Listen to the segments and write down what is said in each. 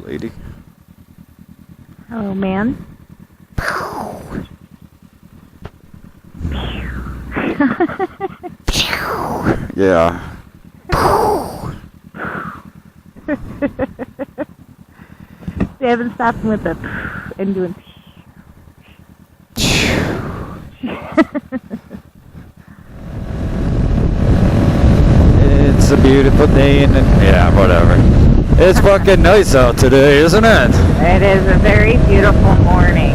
lady. Hello, man. Yeah. They haven't stopped with the and doing. It's a beautiful day and yeah, whatever. It's fucking nice out today, isn't it? It is a very beautiful morning.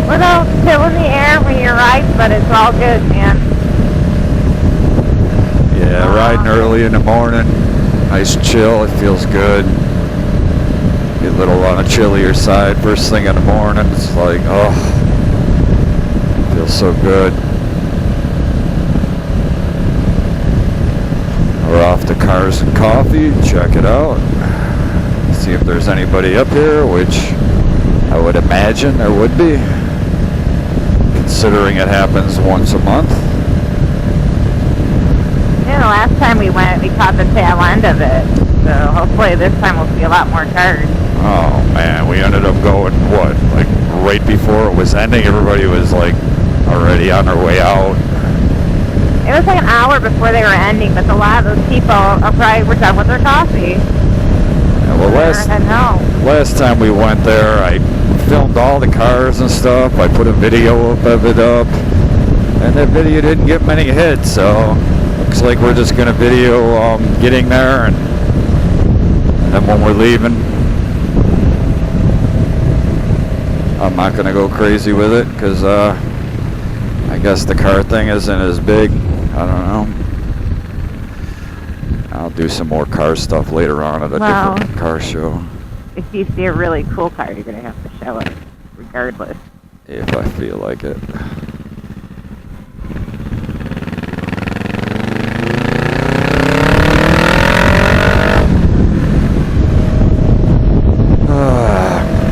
Little chill in the air when you ride, but it's all good, man. Yeah, riding early in the morning. Nice chill, it feels good. Be a little on the chillier side first thing in the morning. It's like, oh, feels so good. We're off to CarsNCoffee, check it out. See if there's anybody up here, which I would imagine there would be, considering it happens once a month. Yeah, the last time we went, we caught the tail end of it. So hopefully this time we'll see a lot more cars. Oh man, we ended up going, what, like right before it was ending, everybody was like already on their way out. It was like an hour before they were ending, but a lot of those people probably were done with their coffee. Yeah, well, last time we went there, I filmed all the cars and stuff. I put a video of it up, and that video didn't get many hits, so looks like we're just going to video getting there, and then when we're leaving, I'm not going to go crazy with it, because I guess the car thing isn't as big. I don't know. I'll do some more car stuff later on at a different car show. If you see a really cool car, you're going to have to show it, regardless. If I feel like it.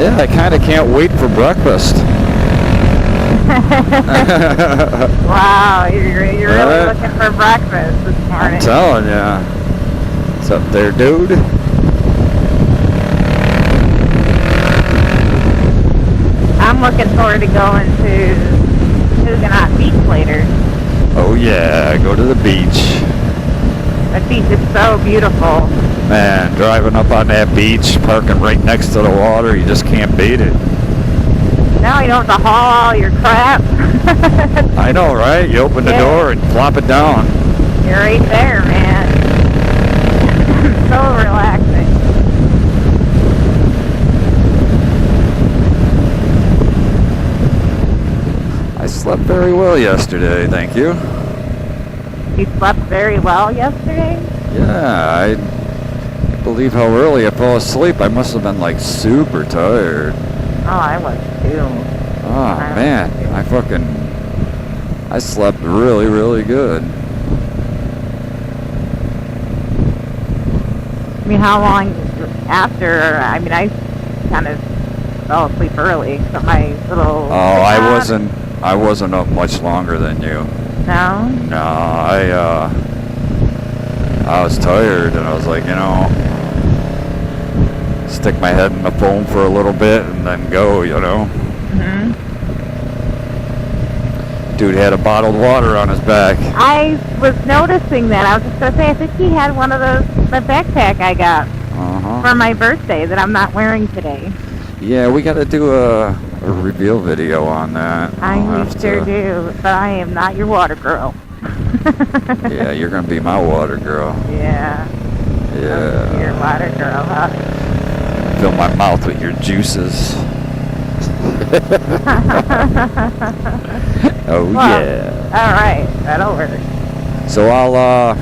Yeah, I kind of can't wait for breakfast. Wow, you're really looking for breakfast this morning. I'm telling ya. What's up there, dude? I'm looking forward to going to Huguenot Beach later. Oh yeah, go to the beach. That beach is so beautiful. Man, driving up on that beach, parking right next to the water, you just can't beat it. Now you don't have to haul all your crap. I know, right? You open the door and plop it down. You're right there, man. So relaxing. I slept very well yesterday, thank you. You slept very well yesterday? Yeah, I believe how early I fell asleep. I must have been like super tired. Oh, I was too. Oh man, I slept really, really good. I mean, how long after? I mean, I kind of fell asleep early, so my little... Oh, I wasn't up much longer than you. No? No, I was tired, and I was like, stick my head in the phone for a little bit and then go, Mm-hmm. Dude had a bottled water on his back. I was noticing that. I was just going to say, I think he had one of those, the backpack I got for my birthday that I'm not wearing today. Yeah, we got to do a reveal video on that. I sure do, but I am not your water girl. Yeah, you're going to be my water girl. Yeah. Yeah. Your water girl, huh? Fill my mouth with your juices. Oh, well, yeah. All right, that'll work. So I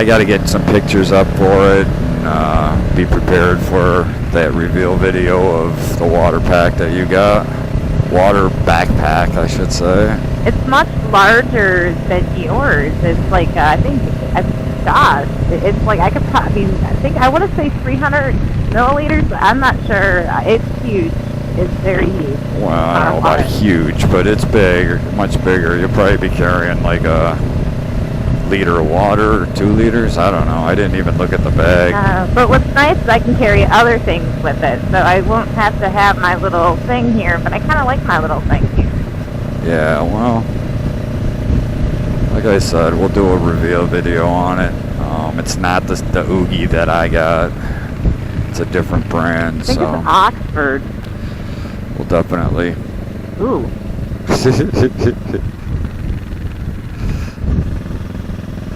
got to get some pictures up for it and be prepared for that reveal video of the water pack that you got. Water backpack, I should say. It's much larger than yours. It's like, I think, gosh, it's like I want to say 300 milliliters. I'm not sure. It's huge. It's very huge. Well, I don't know about huge, but it's big, much bigger. You'll probably be carrying like a liter of water or 2 liters. I don't know. I didn't even look at the bag. But what's nice is I can carry other things with it, so I won't have to have my little thing here, but I kind of like my little thing here. Yeah, well, like I said, we'll do a reveal video on it. It's not the Oogie that I got. It's a different brand, I think so it's Oxford. we'll definitely. Ooh.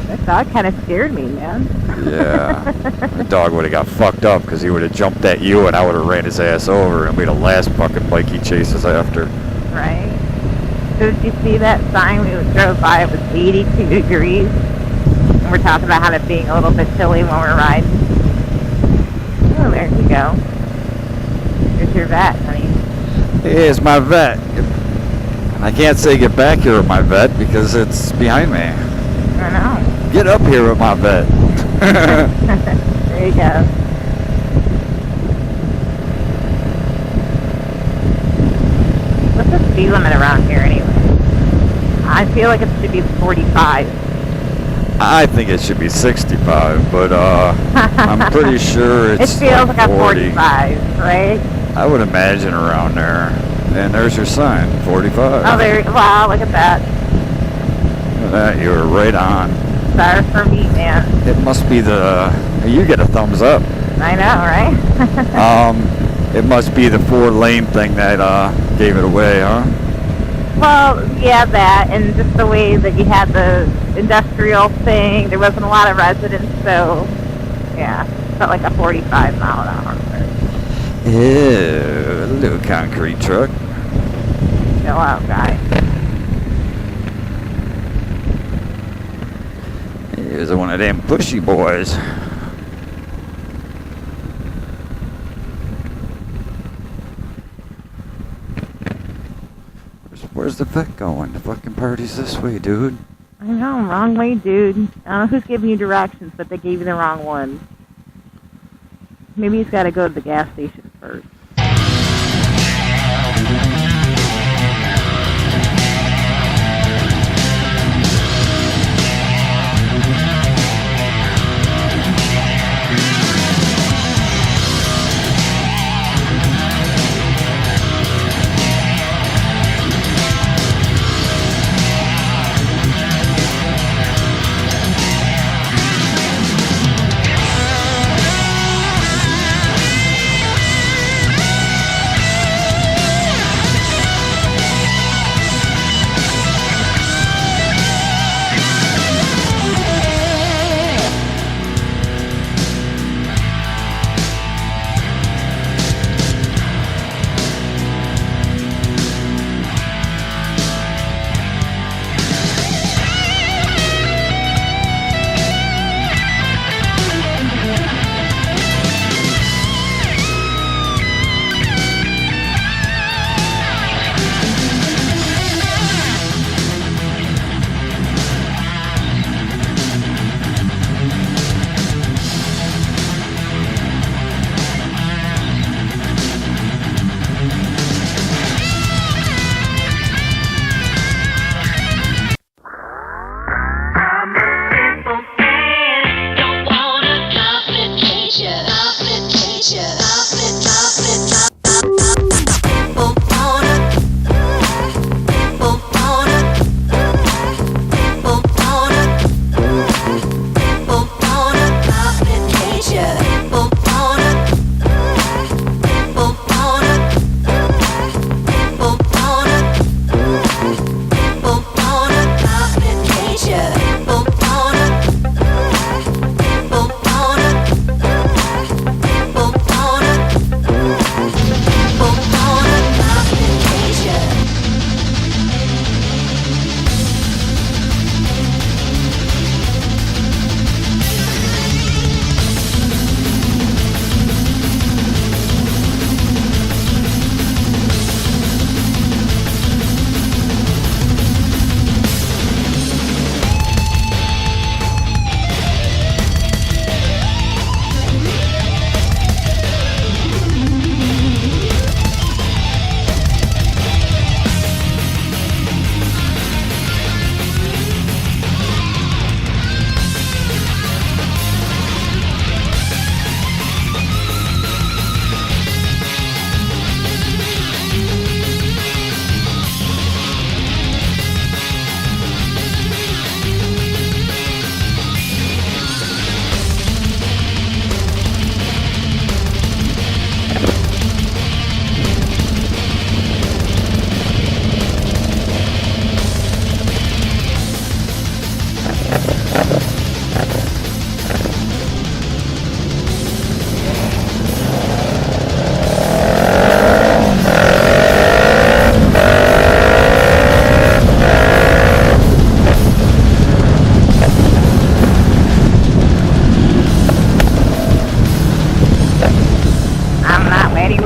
That dog kind of scared me, man. Yeah, the dog would have got fucked up because he would have jumped at you and I would have ran his ass over, and we'd have last fucking bike he chases after. Right. So did you see that sign we drove by? It was 82 degrees. And we're talking about it being a little bit chilly when we're riding. Oh, there you go. Here's your vet, honey. Here's my vet. And I can't say get back here with my vet because it's behind me. I know. Get up here with my vet. There you go. What's the speed limit around here anyway? I feel like it should be 45. I think it should be 65, but I'm pretty sure it's It feels like a 40. 45, right? I would imagine around there. And there's your sign, 45. Oh, there. Wow, look at that. Look at that, you were right on. Sorry for me, man. It must be the. You get a thumbs up. I know, right? It must be the 4-lane thing that gave it away, huh? Well, yeah, that, and just the way that you had the industrial thing. There wasn't a lot of residents, so yeah, felt like a 45 mile an hour. Ew, a little concrete truck. Chill out, guy. Here's one of them pushy boys. Where's the vet going? The fucking party's this way, dude. I know, wrong way, dude. I don't know who's giving you directions, but they gave you the wrong one. Maybe he's got to go to the gas station first.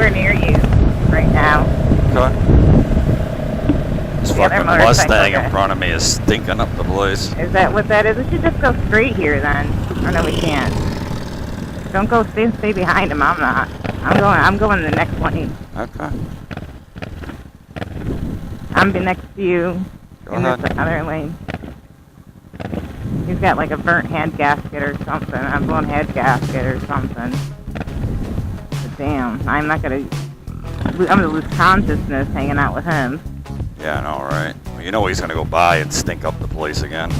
anywhere near you right now. Okay. This The other fucking motorcycle Mustang guy. in front of me is stinking up the place. Is that what that is? We should just go straight here then. Oh no, we can't. Don't go. Stay behind him. I'm not. I'm going the next lane. Okay. I'm be next to you Go in ahead. this other lane. He's got like a burnt head gasket or something. I'm going head gasket or something. But damn, I'm gonna lose consciousness hanging out with him. Yeah, I know, right? Well, you know he's gonna go by and stink up the place again.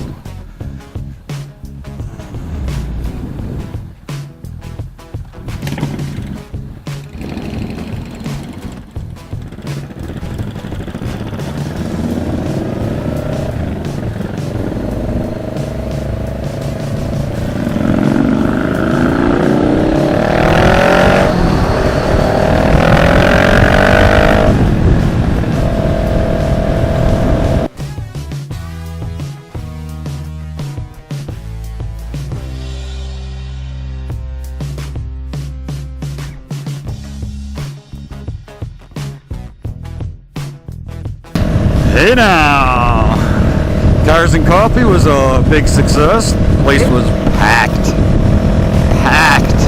Hey now! Cars and Coffee was a big success. The place was packed. Packed.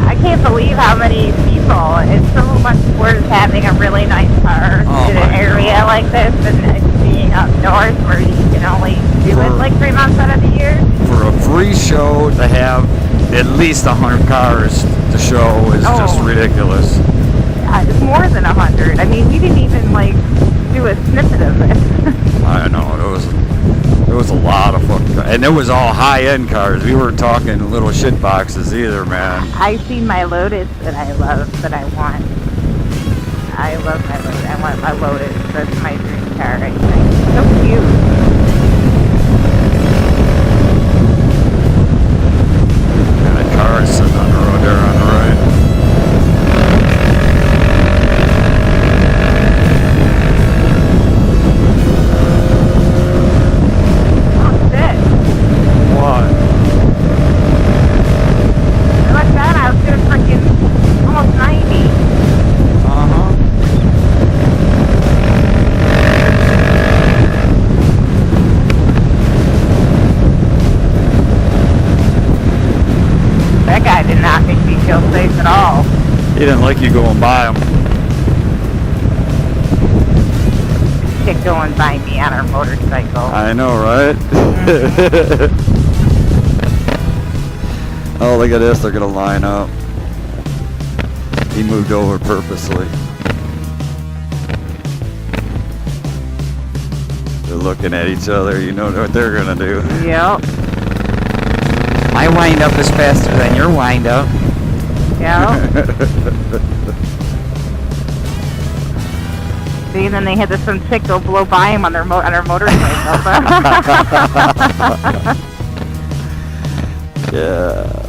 I can't believe how many people. It's so much worth having a really nice car Oh in my an area God. like this than being up north where you can only do it like 3 months out of the year. For a free show to have at least 100 cars to show is just Oh. ridiculous. It's more than 100. I mean, we didn't even like do a snippet of it. I know, there was a lot of fucking cars. And it was all high-end cars. We weren't talking little shit boxes either, man. I seen my Lotus that I love, that I want. I love my Lotus. I want my Lotus. That's my dream car, I think. So cute. And a car is sitting on the road there on the right. Oh, shit. What? I looked down, I was doing freaking almost 90. Uh-huh. That guy did not make me feel safe at all. He didn't like you going by him. Chick going by me on her motorcycle. I know, right? Oh, look at this. They're going to line up. He moved over purposely. They're looking at each other. You know what they're going to do. Yep. My wind up is faster than your wind up. Yep. See, and then they had some chick go blow by him on her motorcycle. Yeah.